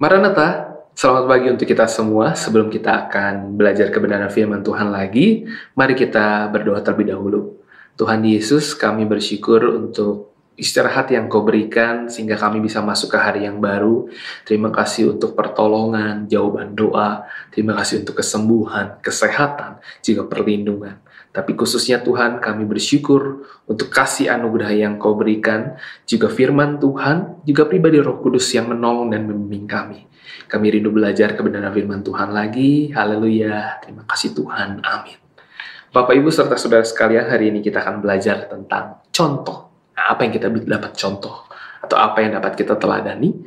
Maranatha, selamat pagi untuk kita semua. Sebelum kita akan belajar kebenaran firman Tuhan lagi, mari kita berdoa terlebih dahulu. Tuhan Yesus, kami bersyukur untuk istirahat yang Kau berikan sehingga kami bisa masuk ke hari yang baru. Terima kasih untuk pertolongan, jawaban doa. Terima kasih untuk kesembuhan, kesehatan, juga perlindungan. Tapi khususnya Tuhan, kami bersyukur untuk kasih anugerah yang Kau berikan, juga firman Tuhan, juga pribadi Roh Kudus yang menolong dan membimbing kami. Kami rindu belajar kebenaran firman Tuhan lagi. Haleluya. Terima kasih Tuhan. Amin. Bapak, Ibu, serta saudara sekalian, hari ini kita akan belajar tentang contoh. Nah, apa yang kita dapat contoh? Atau apa yang dapat kita teladani?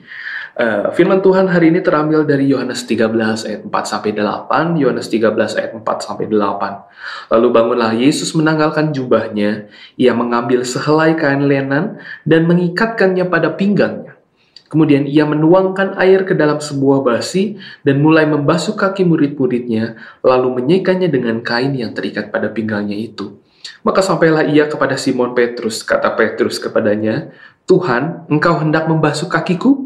Firman Tuhan hari ini terambil dari Yohanes 13 ayat 4-8, Yohanes 13 ayat 4-8. Lalu bangunlah Yesus menanggalkan jubahnya, ia mengambil sehelai kain lenan dan mengikatkannya pada pinggangnya. Kemudian ia menuangkan air ke dalam sebuah basi dan mulai membasuh kaki murid-muridnya, lalu menyekanya dengan kain yang terikat pada pinggangnya itu. Maka sampailah ia kepada Simon Petrus, kata Petrus kepadanya, "Tuhan, engkau hendak membasuh kakiku?"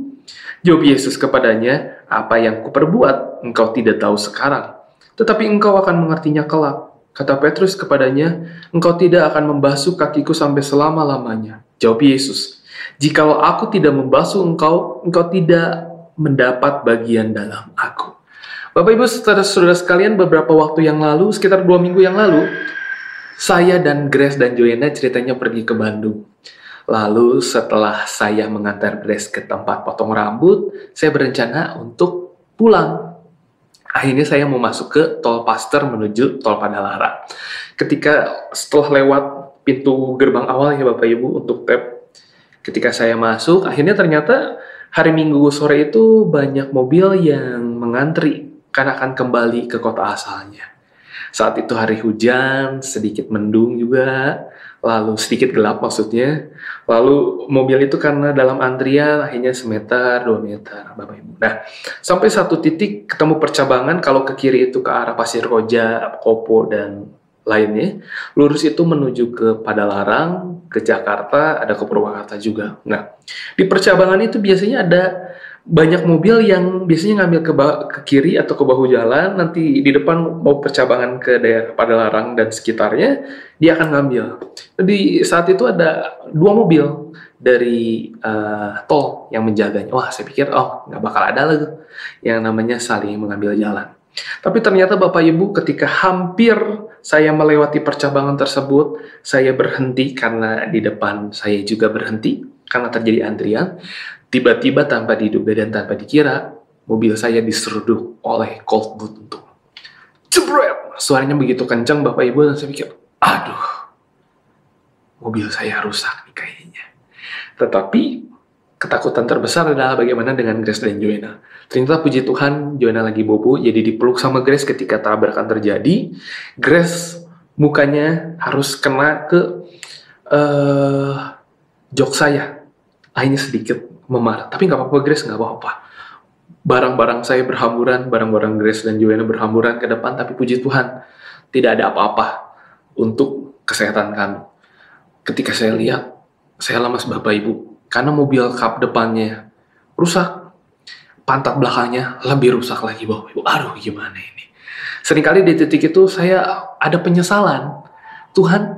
Jawab Yesus kepadanya, "Apa yang kuperbuat, engkau tidak tahu sekarang, tetapi engkau akan mengertinya kelak." Kata Petrus kepadanya, "Engkau tidak akan membasuh kakiku sampai selama-lamanya." Jawab Yesus, "Jikalau aku tidak membasuh engkau, engkau tidak mendapat bagian dalam aku." Bapak Ibu saudara sekalian, beberapa waktu yang lalu, sekitar 2 minggu yang lalu, saya dan Grace dan Joanna ceritanya pergi ke Bandung. Lalu setelah saya mengantar Grace ke tempat potong rambut, saya berencana untuk pulang. Akhirnya saya mau masuk ke tol Paster menuju tol Padalarang. Setelah lewat pintu gerbang awal ya Bapak Ibu untuk tap, ketika saya masuk, akhirnya ternyata hari Minggu sore itu banyak mobil yang mengantri karena akan kembali ke kota asalnya. Saat itu hari hujan, sedikit mendung juga, lalu sedikit gelap maksudnya. Lalu mobil itu karena dalam antrian akhirnya semeter, 2 meter, Bapak Ibu. Nah, sampai satu titik ketemu percabangan, kalau ke kiri itu ke arah Pasir Koja, Kopo, dan lainnya. Lurus itu menuju ke Padalarang, ke Jakarta, ada ke Purwakarta juga. Nah, di percabangan itu biasanya ada banyak mobil yang biasanya ngambil ke kiri atau ke bahu jalan, nanti di depan mau percabangan ke daerah Padalarang dan sekitarnya, dia akan ngambil. Jadi saat itu ada 2 mobil dari tol yang menjaganya. Wah, saya pikir, nggak bakal ada lagi yang namanya saling mengambil jalan. Tapi ternyata Bapak Ibu, ketika hampir saya melewati percabangan tersebut, saya berhenti karena di depan saya juga berhenti, karena terjadi antrian. Tiba-tiba tanpa diduga dan tanpa dikira, mobil saya diseruduk oleh Colt buntu. Jebret! Suaranya begitu kencang Bapak Ibu, dan saya pikir, aduh, mobil saya rusak nih kayaknya. Tetapi ketakutan terbesar adalah bagaimana dengan Grace dan Joanna. Ternyata puji Tuhan, Joanna lagi bobo, jadi dipeluk sama Grace ketika tabrakan terjadi. Grace mukanya harus kena ke jok saya. Akhirnya sedikit memar, tapi nggak apa-apa Grace, nggak apa-apa. Barang-barang saya berhamburan, barang-barang Grace dan Joanna berhamburan ke depan, tapi puji Tuhan, tidak ada apa-apa untuk kesehatan kami. Ketika saya lihat, saya lemas Bapak Ibu, karena mobil kap depannya rusak, pantat belakangnya lebih rusak lagi Bapak Ibu. Aduh, gimana ini? Seringkali di titik itu saya ada penyesalan. Tuhan,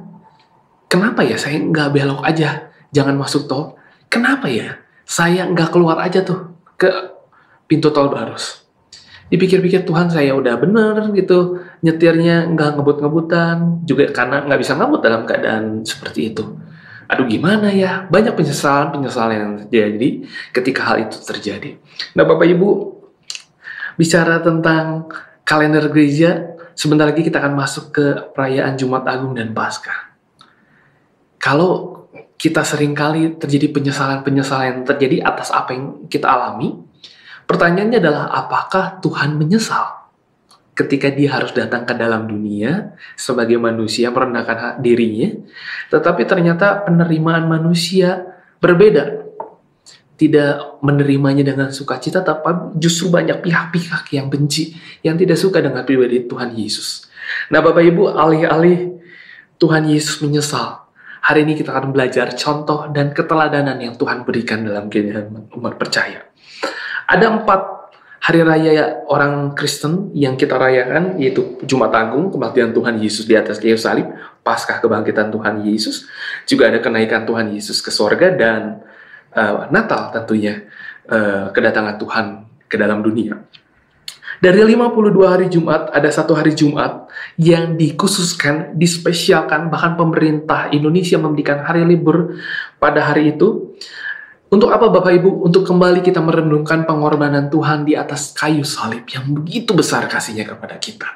kenapa ya saya nggak belok aja, jangan masuk tol? Kenapa ya saya nggak keluar aja tuh ke pintu tol Baros? Dipikir-pikir, Tuhan, saya udah bener gitu, nyetirnya nggak ngebut-ngebutan, juga karena nggak bisa ngebut dalam keadaan seperti itu. Aduh, gimana ya? Banyak penyesalan yang terjadi ketika hal itu terjadi. Nah, Bapak Ibu, bicara tentang kalender gereja, sebentar lagi kita akan masuk ke perayaan Jumat Agung dan Paskah. Kalau kita seringkali terjadi penyesalan yang terjadi atas apa yang kita alami, pertanyaannya adalah apakah Tuhan menyesal ketika dia harus datang ke dalam dunia sebagai manusia merendahkan dirinya, tetapi ternyata penerimaan manusia berbeda. Tidak menerimanya dengan sukacita, tapi justru banyak pihak-pihak yang benci, yang tidak suka dengan pribadi Tuhan Yesus. Nah Bapak Ibu, alih-alih Tuhan Yesus menyesal, hari ini kita akan belajar contoh dan keteladanan yang Tuhan berikan dalam kehidupan umat percaya. Ada 4 hari raya orang Kristen yang kita rayakan, yaitu Jumat Agung, kematian Tuhan Yesus di atas kayu salib, Paskah kebangkitan Tuhan Yesus, juga ada kenaikan Tuhan Yesus ke sorga, dan Natal tentunya, kedatangan Tuhan ke dalam dunia. Dari 52 hari Jumat, ada satu hari Jumat yang dikhususkan, dispesialkan, bahkan pemerintah Indonesia memberikan hari libur pada hari itu. Untuk apa Bapak Ibu? Untuk kembali kita merenungkan pengorbanan Tuhan di atas kayu salib yang begitu besar kasihnya kepada kita.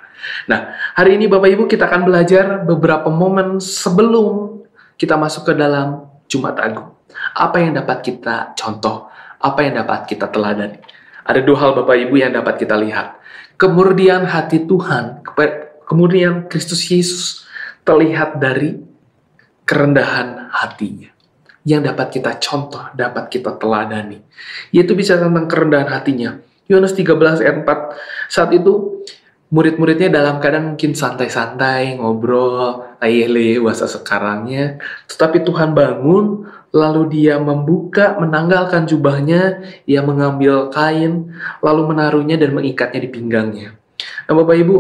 Nah, hari ini Bapak Ibu kita akan belajar beberapa momen sebelum kita masuk ke dalam Jumat Agung. Apa yang dapat kita contoh? Apa yang dapat kita teladani? Ada dua hal Bapak Ibu yang dapat kita lihat. Kemurnian hati Tuhan, kemurnian Kristus Yesus terlihat dari kerendahan hatinya. Yang dapat kita contoh, dapat kita teladani. Yaitu bicara tentang kerendahan hatinya. Yohanes 13 ayat 4, saat itu murid-muridnya dalam keadaan mungkin santai-santai, ngobrol, ayele, bahasa sekarangnya. Tetapi Tuhan bangun, lalu dia membuka, menanggalkan jubahnya, ia mengambil kain, lalu menaruhnya dan mengikatnya di pinggangnya. Nah Bapak Ibu,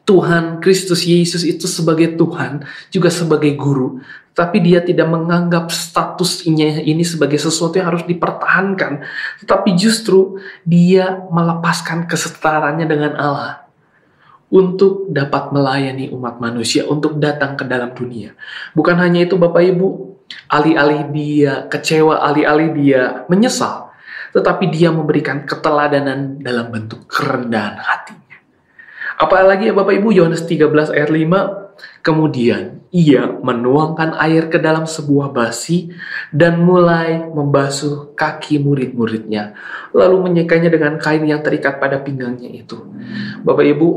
Tuhan Kristus Yesus itu sebagai Tuhan, juga sebagai guru, tapi dia tidak menganggap statusnya ini sebagai sesuatu yang harus dipertahankan, tetapi justru dia melepaskan kesetaraannya dengan Allah untuk dapat melayani umat manusia, untuk datang ke dalam dunia. Bukan hanya itu Bapak Ibu, alih-alih dia kecewa, alih-alih dia menyesal, tetapi dia memberikan keteladanan dalam bentuk kerendahan hatinya. Apalagi ya Bapak Ibu, Yohanes 13 ayat 5, kemudian ia menuangkan air ke dalam sebuah basi dan mulai membasuh kaki murid-muridnya, lalu menyekanya dengan kain yang terikat pada pinggangnya itu. Bapak Ibu,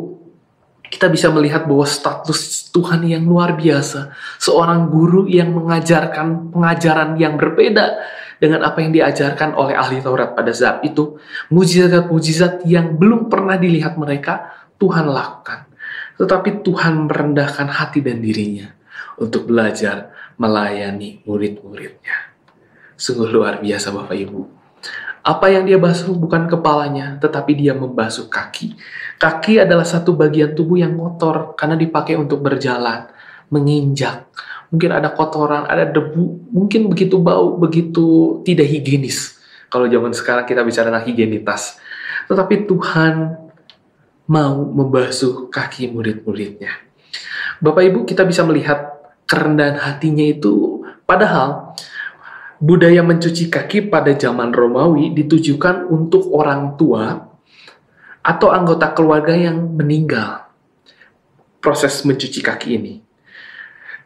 kita bisa melihat bahwa status Tuhan yang luar biasa. Seorang guru yang mengajarkan pengajaran yang berbeda dengan apa yang diajarkan oleh ahli Taurat pada saat itu. Mujizat-mujizat yang belum pernah dilihat mereka, Tuhan lakukan. Tetapi Tuhan merendahkan hati dan dirinya untuk belajar melayani murid-muridnya. Sungguh luar biasa Bapak Ibu. Apa yang dia basuh bukan kepalanya, tetapi dia membasuh kaki. Kaki adalah satu bagian tubuh yang kotor karena dipakai untuk berjalan, menginjak. Mungkin ada kotoran, ada debu, mungkin begitu bau, begitu tidak higienis. Kalau zaman sekarang kita bicara tentang higienitas. Tetapi Tuhan mau membasuh kaki murid-muridnya. Bapak Ibu, kita bisa melihat kerendahan hatinya itu, padahal budaya mencuci kaki pada zaman Romawi ditujukan untuk orang tua atau anggota keluarga yang meninggal. Proses mencuci kaki ini.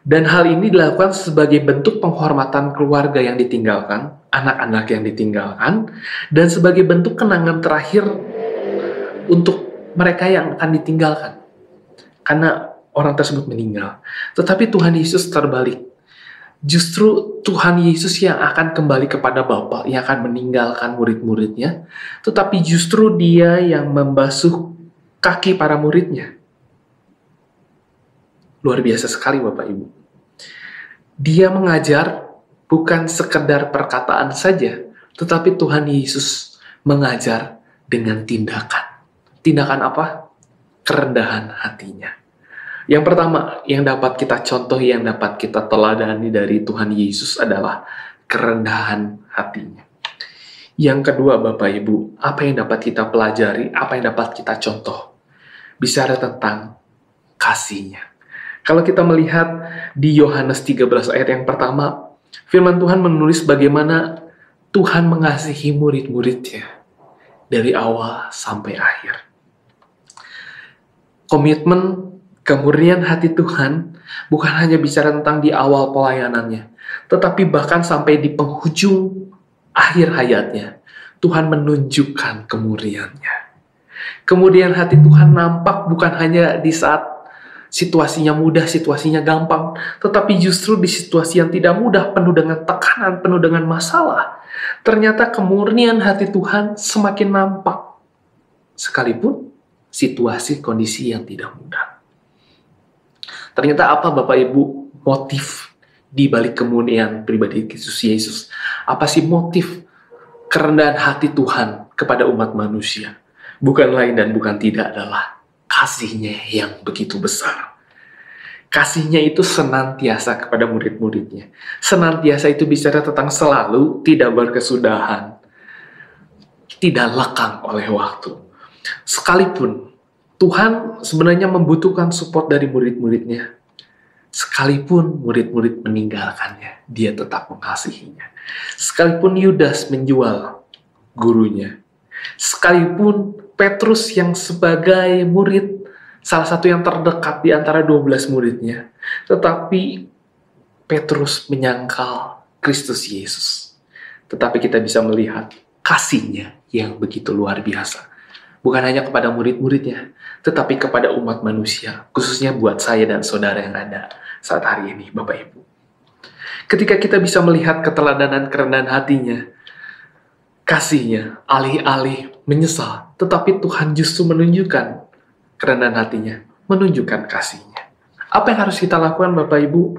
Dan hal ini dilakukan sebagai bentuk penghormatan keluarga yang ditinggalkan, anak-anak yang ditinggalkan, dan sebagai bentuk kenangan terakhir untuk mereka yang akan ditinggalkan. Karena orang tersebut meninggal. Tetapi Tuhan Yesus terbalik. Justru Tuhan Yesus yang akan kembali kepada Bapa, yang akan meninggalkan murid-muridnya, tetapi justru dia yang membasuh kaki para muridnya. Luar biasa sekali Bapak Ibu. Dia mengajar bukan sekedar perkataan saja, tetapi Tuhan Yesus mengajar dengan tindakan. Tindakan apa? Kerendahan hatinya. Yang pertama, yang dapat kita contoh, yang dapat kita teladani dari Tuhan Yesus adalah kerendahan hatinya. Yang kedua, Bapak Ibu, apa yang dapat kita pelajari, apa yang dapat kita contoh? Bicara tentang kasihnya. Kalau kita melihat di Yohanes 13 ayat yang pertama, firman Tuhan menulis bagaimana Tuhan mengasihi murid-muridnya dari awal sampai akhir. Komitmen kemurnian hati Tuhan bukan hanya bicara tentang di awal pelayanannya, tetapi bahkan sampai di penghujung akhir hayatnya, Tuhan menunjukkan kemurniannya. Kemudian hati Tuhan nampak bukan hanya di saat situasinya mudah, situasinya gampang, tetapi justru di situasi yang tidak mudah, penuh dengan tekanan, penuh dengan masalah. Ternyata kemurnian hati Tuhan semakin nampak, sekalipun situasi kondisi yang tidak mudah. Ternyata apa Bapak Ibu motif di balik kemurnian pribadi Kristus Yesus? Apa sih motif kerendahan hati Tuhan kepada umat manusia? bukan lain dan bukan tidak adalah kasih-Nya yang begitu besar. Kasih-Nya itu senantiasa kepada murid-muridnya. Senantiasa itu bicara tentang selalu, tidak berkesudahan, tidak lekang oleh waktu. Sekalipun Tuhan sebenarnya membutuhkan support dari murid-muridnya, sekalipun murid-murid meninggalkannya, dia tetap mengasihinya. Sekalipun Yudas menjual gurunya, sekalipun Petrus yang sebagai murid, salah satu yang terdekat di antara 12 muridnya, tetapi Petrus menyangkal Kristus Yesus. Tetapi kita bisa melihat kasih-Nya yang begitu luar biasa. Bukan hanya kepada murid-muridnya, tetapi kepada umat manusia, khususnya buat saya dan saudara yang ada saat hari ini, Bapak Ibu. Ketika kita bisa melihat keteladanan kerendahan hatinya, kasih-Nya, alih-alih menyesal, tetapi Tuhan justru menunjukkan kerendahan hatinya, menunjukkan kasih-Nya. Apa yang harus kita lakukan, Bapak Ibu?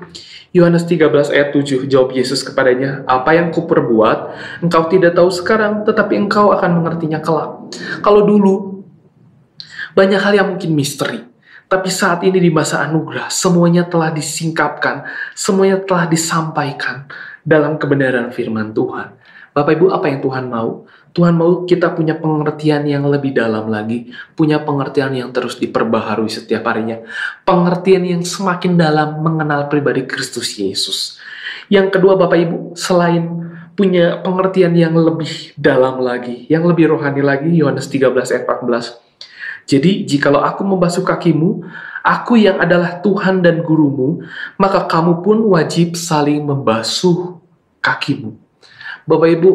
Yohanes 13 ayat 7, jawab Yesus kepadanya, "Apa yang kuperbuat, engkau tidak tahu sekarang, tetapi engkau akan mengertinya kelak." Kalau dulu, banyak hal yang mungkin misteri. Tapi saat ini di masa anugerah, semuanya telah disingkapkan, semuanya telah disampaikan dalam kebenaran firman Tuhan. Bapak Ibu, apa yang Tuhan mau? Tuhan mau kita punya pengertian yang lebih dalam lagi, punya pengertian yang terus diperbaharui setiap harinya, pengertian yang semakin dalam mengenal pribadi Kristus Yesus. Yang kedua, Bapak Ibu, selain punya pengertian yang lebih dalam lagi, yang lebih rohani lagi, Yohanes 13 ayat 14. Jadi, jikalau aku membasuh kakimu, aku yang adalah Tuhan dan gurumu, maka kamu pun wajib saling membasuh kakimu. Bapak Ibu,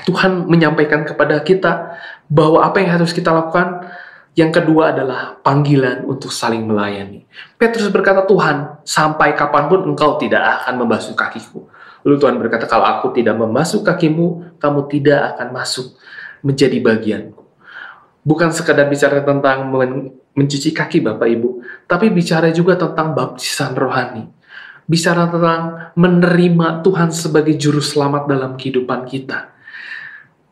Tuhan menyampaikan kepada kita bahwa apa yang harus kita lakukan, yang kedua adalah panggilan untuk saling melayani. Petrus berkata, "Tuhan, sampai kapanpun engkau tidak akan membasuh kakiku." Lalu Tuhan berkata, "Kalau aku tidak membasuh kakimu, kamu tidak akan masuk menjadi bagianku." Bukan sekadar bicara tentang mencuci kaki, Bapak Ibu, tapi bicara juga tentang baptisan rohani. Bicara tentang menerima Tuhan sebagai juru selamat dalam kehidupan kita.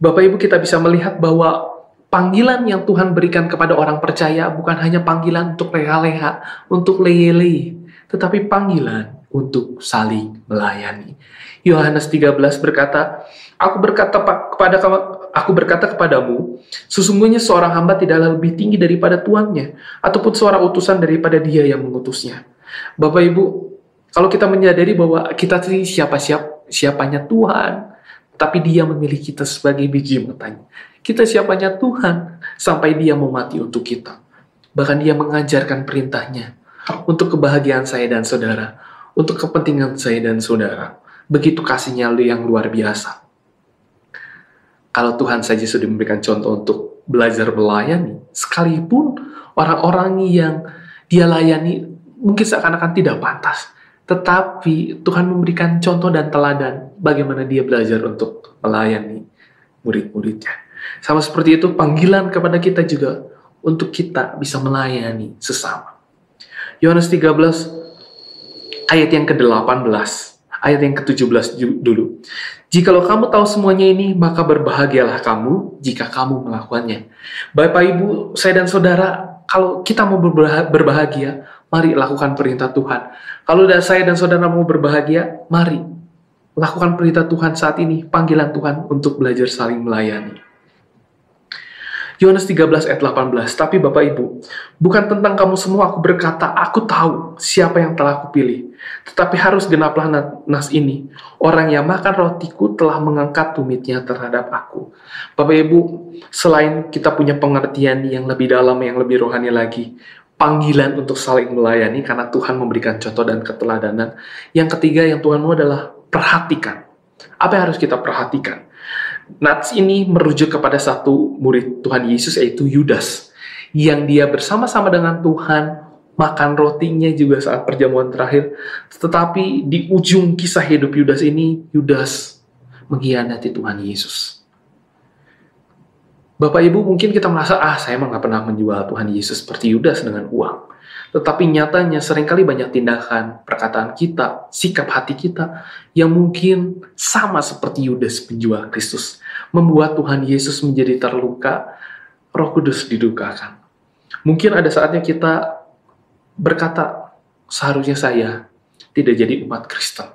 Bapak Ibu, kita bisa melihat bahwa panggilan yang Tuhan berikan kepada orang percaya bukan hanya panggilan untuk leha-leha, untuk leye-leye, tetapi panggilan untuk saling melayani. Yohanes 13 berkata, Aku berkata kepadamu, sesungguhnya seorang hamba tidaklah lebih tinggi daripada tuannya, ataupun seorang utusan daripada dia yang mengutusnya." Bapak Ibu, kalau kita menyadari bahwa kita siapanya Tuhan, tapi dia memilih kita sebagai biji matanya. Kita siapanya Tuhan, sampai dia mau mati untuk kita. Bahkan dia mengajarkan perintahnya untuk kebahagiaan saya dan saudara, untuk kepentingan saya dan saudara. Begitu kasih-Nya yang luar biasa. Kalau Tuhan saja sudah memberikan contoh untuk belajar melayani, sekalipun orang-orang yang dia layani mungkin seakan-akan tidak pantas, tetapi Tuhan memberikan contoh dan teladan bagaimana dia belajar untuk melayani murid-muridnya. Sama seperti itu, panggilan kepada kita juga untuk kita bisa melayani sesama. Yohanes 13 ayat yang ke-18, ayat yang ke-17 dulu. "Jikalau kamu tahu semuanya ini, maka berbahagialah kamu jika kamu melakukannya." Bapak Ibu, saya dan saudara, kalau kita mau berbahagia, mari lakukan perintah Tuhan. Kalau saya dan saudara mau berbahagia, mari lakukan perintah Tuhan saat ini, panggilan Tuhan untuk belajar saling melayani. Yohanes 13 ayat 18, "Tapi Bapak Ibu, bukan tentang kamu semua aku berkata, aku tahu siapa yang telah kupilih. Tetapi harus genaplah nas ini, orang yang makan rotiku telah mengangkat tumitnya terhadap aku." Bapak Ibu, selain kita punya pengertian yang lebih dalam, yang lebih rohani lagi, panggilan untuk saling melayani karena Tuhan memberikan contoh dan keteladanan. Yang ketiga yang Tuhan mau adalah perhatikan. Apa yang harus kita perhatikan? Nats ini merujuk kepada satu murid Tuhan Yesus, yaitu Yudas, yang dia bersama-sama dengan Tuhan makan rotinya juga saat perjamuan terakhir. Tetapi di ujung kisah hidup Yudas ini, Yudas mengkhianati Tuhan Yesus. Bapak Ibu, mungkin kita merasa, saya emang gak pernah menjual Tuhan Yesus seperti Yudas dengan uang. Tetapi nyatanya seringkali banyak tindakan, perkataan kita, sikap hati kita yang mungkin sama seperti Yudas penjual Kristus. Membuat Tuhan Yesus menjadi terluka, Roh Kudus didukakan. Mungkin ada saatnya kita berkata, seharusnya saya tidak jadi umat Kristen,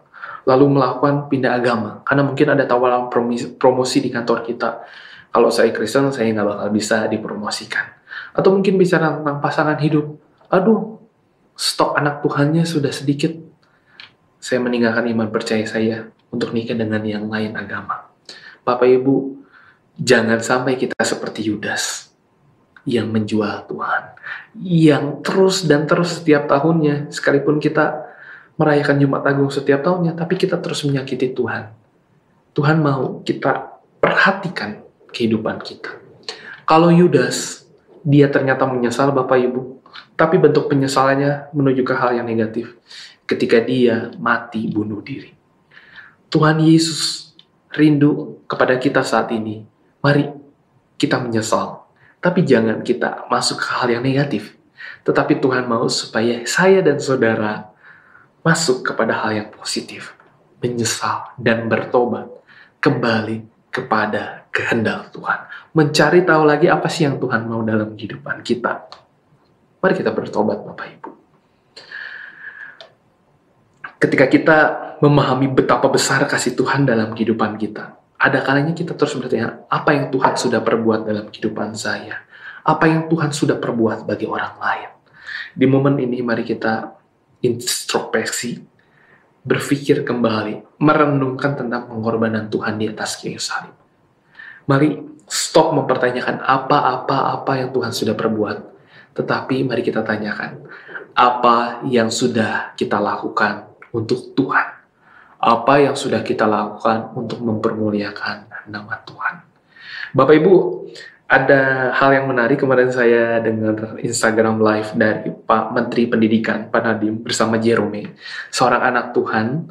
lalu melakukan pindah agama, karena mungkin ada tawaran promosi di kantor kita. Kalau saya Kristen, saya nggak bakal bisa dipromosikan. Atau mungkin bicara tentang pasangan hidup, aduh, stok anak Tuhannya sudah sedikit, saya meninggalkan iman percaya saya untuk nikah dengan yang lain agama. Bapak Ibu, jangan sampai kita seperti Yudas yang menjual Tuhan, yang terus dan terus setiap tahunnya, sekalipun kita merayakan Jumat Agung setiap tahunnya, tapi kita terus menyakiti Tuhan. Tuhan mau kita perhatikan kehidupan kita. Kalau Yudas, dia ternyata menyesal Bapak Ibu, tapi bentuk penyesalannya menuju ke hal yang negatif. Ketika dia mati bunuh diri. Tuhan Yesus rindu kepada kita saat ini. Mari kita menyesal. Tapi jangan kita masuk ke hal yang negatif. Tetapi Tuhan mau supaya saya dan saudara masuk kepada hal yang positif. Menyesal dan bertobat. Kembali kepada kehendak Tuhan. Mencari tahu lagi apa sih yang Tuhan mau dalam kehidupan kita. Mari kita bertobat Bapak Ibu. Ketika kita memahami betapa besar kasih Tuhan dalam kehidupan kita, ada kalanya kita terus bertanya, apa yang Tuhan sudah perbuat dalam kehidupan saya? Apa yang Tuhan sudah perbuat bagi orang lain? Di momen ini mari kita introspeksi, berpikir kembali, merenungkan tentang pengorbanan Tuhan di atas kayu salib. Mari stop mempertanyakan apa yang Tuhan sudah perbuat. Tetapi mari kita tanyakan, apa yang sudah kita lakukan untuk Tuhan? Apa yang sudah kita lakukan untuk mempermuliakan nama Tuhan? Bapak Ibu, ada hal yang menarik kemarin saya dengar Instagram live dari Pak Menteri Pendidikan, Pak Nadiem, bersama Jerome, seorang anak Tuhan,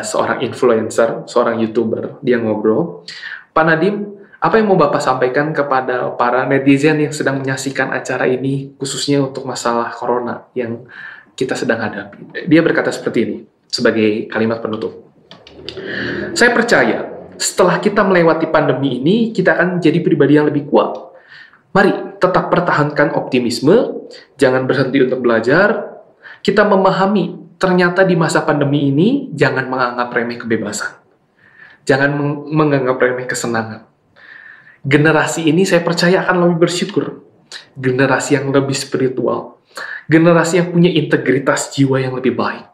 seorang influencer, seorang YouTuber. Dia ngobrol, Pak Nadiem, apa yang mau Bapak sampaikan kepada para netizen yang sedang menyaksikan acara ini, khususnya untuk masalah corona yang kita sedang hadapi? Dia berkata seperti ini, sebagai kalimat penutup. Saya percaya, setelah kita melewati pandemi ini, kita akan menjadi pribadi yang lebih kuat. Mari tetap pertahankan optimisme, jangan berhenti untuk belajar. Kita memahami, ternyata di masa pandemi ini, jangan menganggap remeh kebebasan. Jangan menganggap remeh kesenangan. Generasi ini saya percaya akan lebih bersyukur. Generasi yang lebih spiritual. Generasi yang punya integritas jiwa yang lebih baik.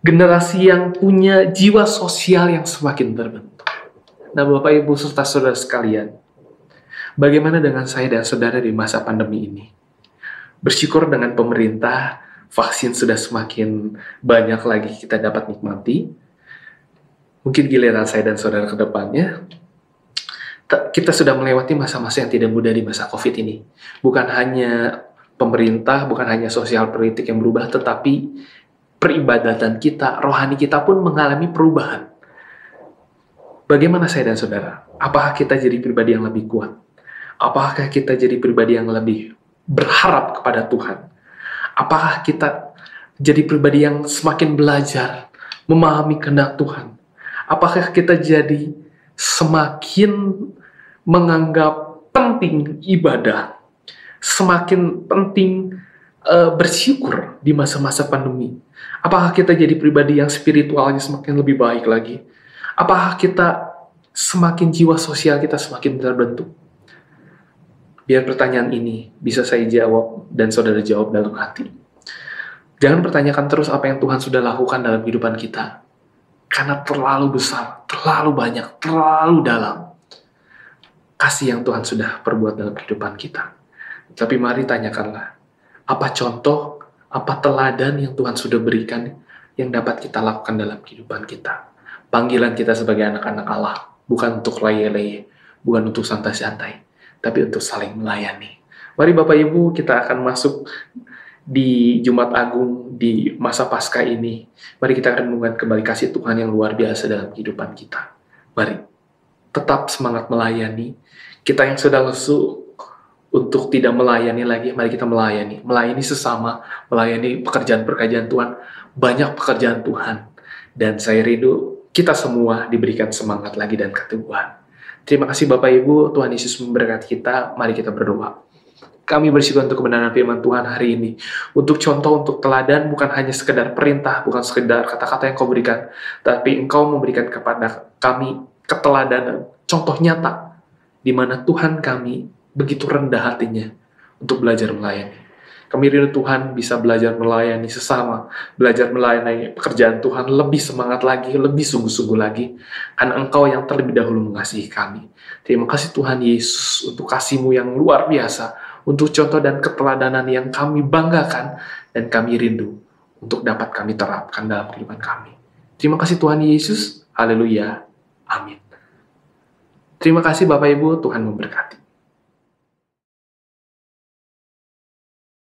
Generasi yang punya jiwa sosial yang semakin terbentuk. Nah, Bapak Ibu serta saudara sekalian, bagaimana dengan saya dan saudara di masa pandemi ini? Bersyukur dengan pemerintah, vaksin sudah semakin banyak lagi kita dapat nikmati. Mungkin giliran saya dan saudara ke depannya, kita sudah melewati masa-masa yang tidak mudah di masa COVID ini. Bukan hanya pemerintah, bukan hanya sosial politik yang berubah, tetapi peribadatan kita, rohani kita pun mengalami perubahan. Bagaimana saya dan saudara? Apakah kita jadi pribadi yang lebih kuat? Apakah kita jadi pribadi yang lebih berharap kepada Tuhan? Apakah kita jadi pribadi yang semakin belajar, memahami kehendak Tuhan? Apakah kita jadi semakin menganggap penting ibadah, semakin penting bersyukur di masa-masa pandemi? Apakah kita jadi pribadi yang spiritualnya semakin lebih baik lagi? Apakah kita semakin jiwa sosial kita semakin terbentuk? Biar pertanyaan ini bisa saya jawab dan saudara jawab dalam hati. Jangan pertanyakan terus apa yang Tuhan sudah lakukan dalam kehidupan kita. Karena terlalu besar, terlalu banyak, terlalu dalam kasih yang Tuhan sudah perbuat dalam kehidupan kita. Tapi mari tanyakanlah, apa contoh, apa teladan yang Tuhan sudah berikan yang dapat kita lakukan dalam kehidupan kita. Panggilan kita sebagai anak-anak Allah, bukan untuk leye-leye, bukan untuk santai-santai, tapi untuk saling melayani. Mari Bapak Ibu, kita akan masuk di Jumat Agung, di masa Paskah ini. Mari kita akan renungkan kembali kasih Tuhan yang luar biasa dalam kehidupan kita. Mari, tetap semangat melayani. Kita yang sudah lesu untuk tidak melayani lagi, mari kita melayani. Melayani sesama, melayani pekerjaan-pekerjaan Tuhan. Banyak pekerjaan Tuhan. Dan saya rindu kita semua diberikan semangat lagi dan keteguhan. Terima kasih Bapak Ibu, Tuhan Yesus memberkati kita. Mari kita berdoa. Kami bersyukur untuk kebenaran firman Tuhan hari ini. Untuk contoh, untuk teladan, bukan hanya sekedar perintah, bukan sekedar kata-kata yang kau berikan, tapi Engkau memberikan kepada kami keteladanan, contoh nyata, di mana Tuhan kami begitu rendah hatinya untuk belajar melayani. Kami rindu Tuhan bisa belajar melayani sesama, belajar melayani pekerjaan Tuhan lebih semangat lagi, lebih sungguh-sungguh lagi, karena Engkau yang terlebih dahulu mengasihi kami. Terima kasih Tuhan Yesus untuk kasih-Mu yang luar biasa, untuk contoh dan keteladanan yang kami banggakan dan kami rindu untuk dapat kami terapkan dalam kehidupan kami. Terima kasih Tuhan Yesus, haleluya, amin. Terima kasih Bapak Ibu, Tuhan memberkati.